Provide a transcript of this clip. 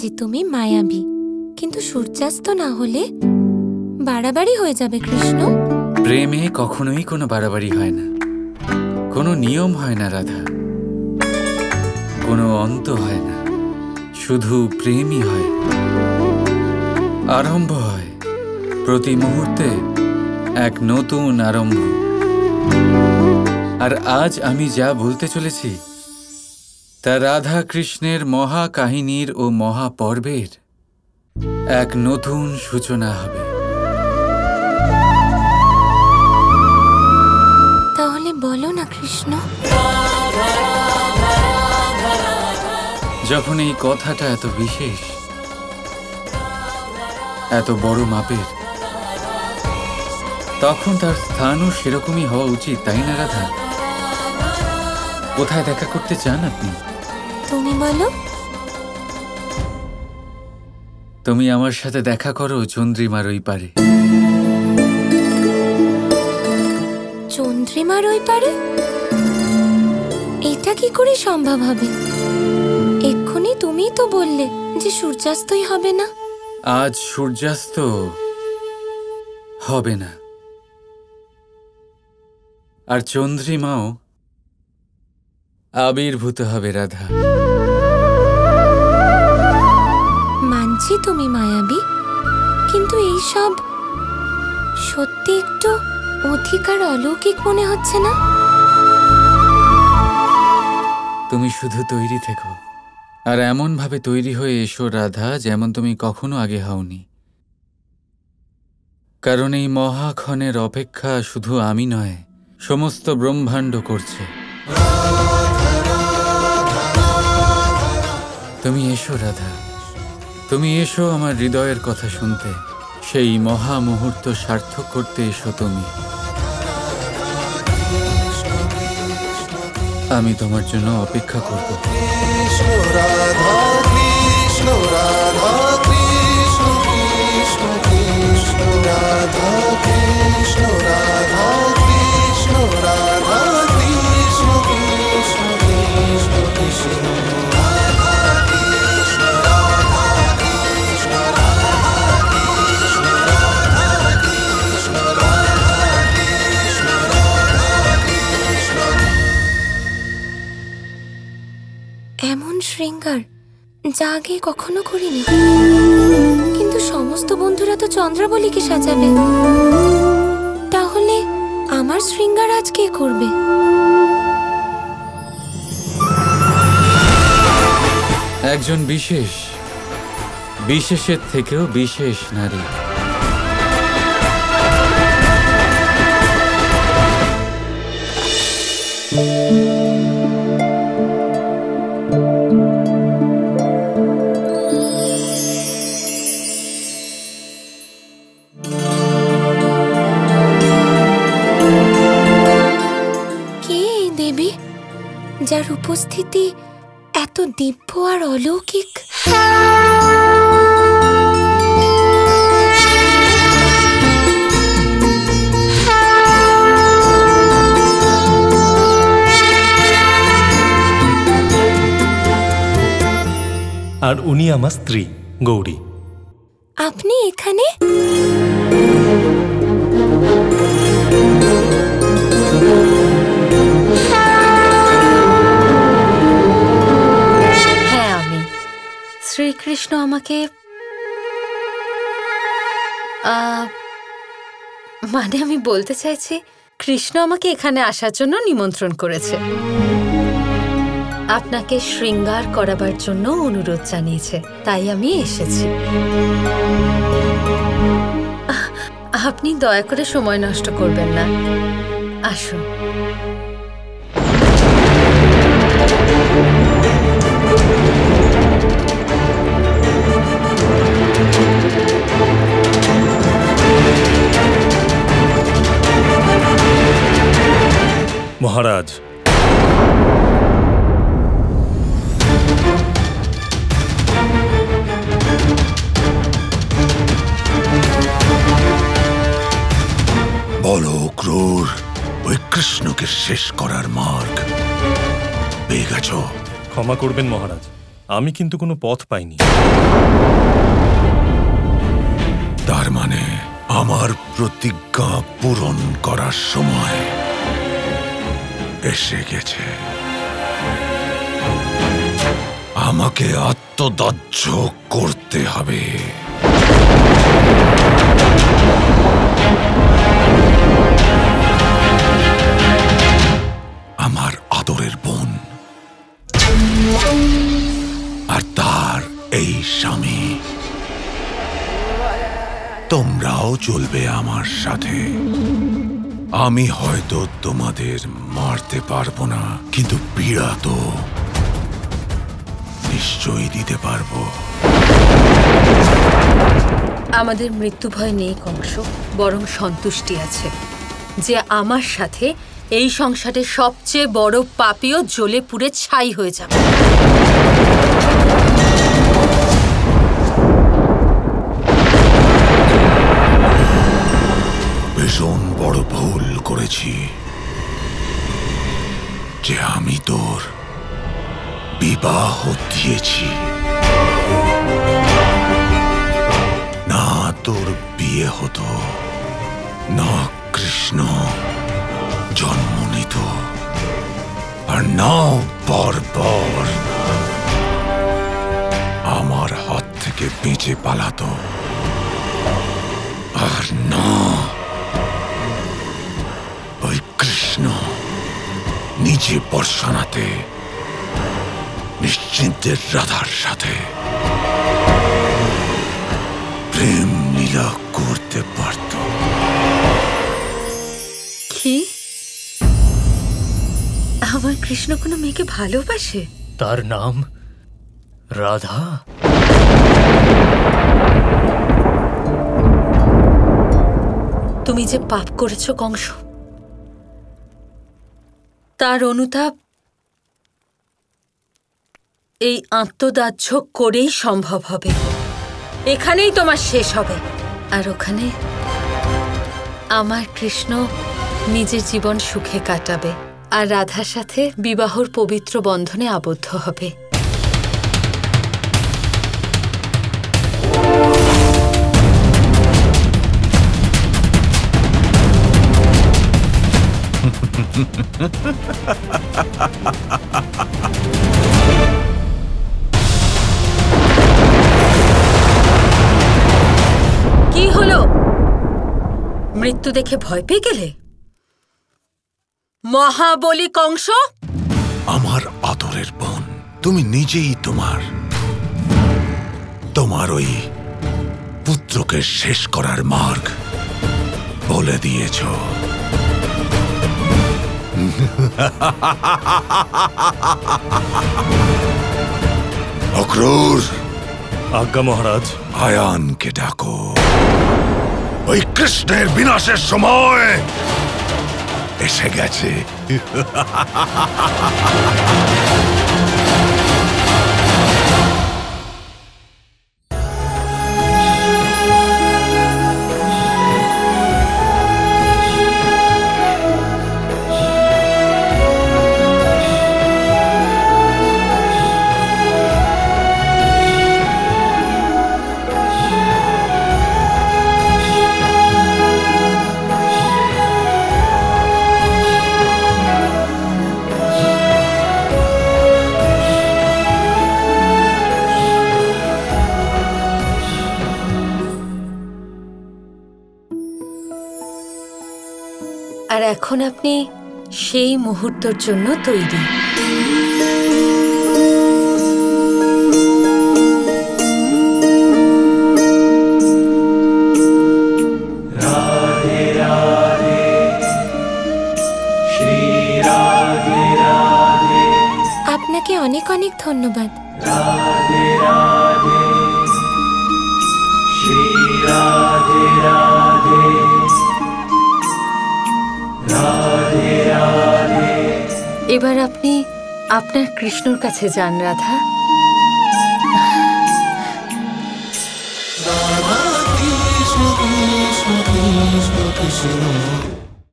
যে তুমি মায়াবী, কিন্তু সূর্যাস্ত না হলে বাড়াবাড়ি হয়ে যাবে কৃষ্ণ। প্রেমে কখনোই কোনো বাড়াবাড়ি হয় না, কোনো নিয়ম হয় না রাধা, কোনো অন্ত হয় না, শুধু প্রেমই হয়, আরম্ভ হয় প্রতি মুহূর্তে এক নতুন আরম্ভ। আর আজ আমি যা বলতে চলেছি তা রাধা কৃষ্ণের মহা কাহিনীর ও মহাপর্বের এক নতুন সূচনা হবে। তাহলে বলো না কৃষ্ণ। যখন এই কথাটা এত বিশেষ, এত বড় মাপের, তখন তার স্থানও সেরকমই হওয়া উচিত, তাই না রাধা? কোথায় দেখা করতে চান আপনি? তুমি বলো। তুমি আমার সাথে দেখা করো চন্দ্রিমার ওই পারে। চন্দ্রিমার ওই পারে? এটা কি করে সম্ভব হবে? এক্ষুনি তুমিই তো বললে যে সূর্যাস্তই হবে না। আজ সূর্যাস্ত হবে না, আর চন্দ্রিমাও আবির্ভূত হবে রাধা। মানছি তুমি মায়াবী, কিন্তু এই সব সত্যি একটু অধিকার অলৌকিক মনে হচ্ছে না? তুমি শুধু তৈরি থেকো, আর এমন ভাবে তৈরি হয়ে এসো রাধা যেমন তুমি কখনো আগে হওনি। কারণ এই মহাক্ষণের অপেক্ষা শুধু আমি নয়, সমস্ত ব্রহ্মাণ্ড করছে। তুমি এসো রাধা, তুমি এসো আমার হৃদয়ের কথা শুনতে, সেই মহা মুহূর্ত সার্থক করতে এসো তুমি। আমি তোমার জন্য অপেক্ষা করব। কৃষ্ণ রাধা কৃষ্ণ রাধা কৃষ্ণ কৃষ্ণ কৃষ্ণ রাধা কৃষ্ণ রাধা কৃষ্ণ রাধা কৃষ্ণ কৃষ্ণ কৃষ্ণ কৃষ্ণ এমন শৃঙ্গার যা আগে কখনো করিনি। কিন্তু সমস্ত বন্ধুরা তো চন্দ্রাবলীকে সাজাবে, তাহলে আমার শৃঙ্গার আজ কে করবে? একজন বিশেষ, বিশেষের থেকেও বিশেষ নারী। যার উপস্থিতি এত দিব্য আর অলৌকিক। আর উনি আমার স্ত্রী গৌরী। আপনি এখানে? শ্রীকৃষ্ণ আমাকে আমি বলতে চাইছি, কৃষ্ণ আমাকে এখানে আসার জন্য নিমন্ত্রণ করেছে, আপনাকে শৃঙ্গার করাবার জন্য অনুরোধ জানিয়েছে, তাই আমি এসেছি। আপনি দয়া করে সময় নষ্ট করবেন না, আসুন। মহারাজ, বলো ক্রূর, ওই কৃষ্ণকে শেষ করার মার্গ পেয়ে গেছ? ক্ষমা করবেন মহারাজ, আমি কিন্তু কোনো পথ পাইনি। তার মানে আমার প্রতিজ্ঞা পূরণ করার সময় এসে গেছে। আমাকে আত্মদাহ্য করতে হবে। আমার আদরের বোন আর তার এই স্বামী, তোমরাও চলবে আমার সাথে। আমি হয়তো তোমাদের মারতে পারবো না, কিন্তু পীড়া তো নিশ্চয়ই দিতে পারবো। আমাদের মৃত্যু ভয় নেই কংস, বরং সন্তুষ্টি আছে যে আমার সাথে এই সংসারের সবচেয়ে বড় পাপীও জ্বলে পুড়ে ছাই হয়ে যাবে। ভীষণ বড় ভুল করেছি যে আমি তোর বিবাহ দিয়েছি। না তোর বিয়ে হতো, না কৃষ্ণ জন্ম নিত, আর নাও বর্বর আমার হাত থেকে বেঁচে পালাতো, আর না ওই কৃষ্ণ নিজে বর্ষানাতে নিশ্চিন্তের রাধার সাথে প্রেম লীলা করতে পারত। কি? আমার কৃষ্ণ কোনো মেয়েকে ভালোবাসে? তার নাম রাধা। তুমি যে পাপ করেছো কংস, তার অনুতাপ এই আত্মদাহ্য করেই সম্ভব হবে। এখানেই তোমার শেষ হবে, আর ওখানে আমার কৃষ্ণ নিজের জীবন সুখে কাটাবে আর রাধার সাথে বিবাহর পবিত্র বন্ধনে আবদ্ধ হবে। কি হলো? মৃত্যু দেখে ভয় পেয়ে গেলে? মহাবলী কংস, আমার আদরের বোন, তুমি নিজেই তোমার ওই পুত্রকে শেষ করার মার্গ বলে দিয়েছ। অক্রূর, আজ্ঞা মহারাজ। আয়ানকে ডাকো। ওই কৃষ্ণের বিনাশের সময় এসে গেছে। আর এখন আপনি সেই মুহূর্তের জন্য তৈরি। আপনাকে অনেক অনেক ধন্যবাদ। এবার আপনি আপনার কৃষ্ণর কাছে যান রাধা। কৃষ্ণ কৃষ্ণ কৃষ্ণ কৃষ্ণ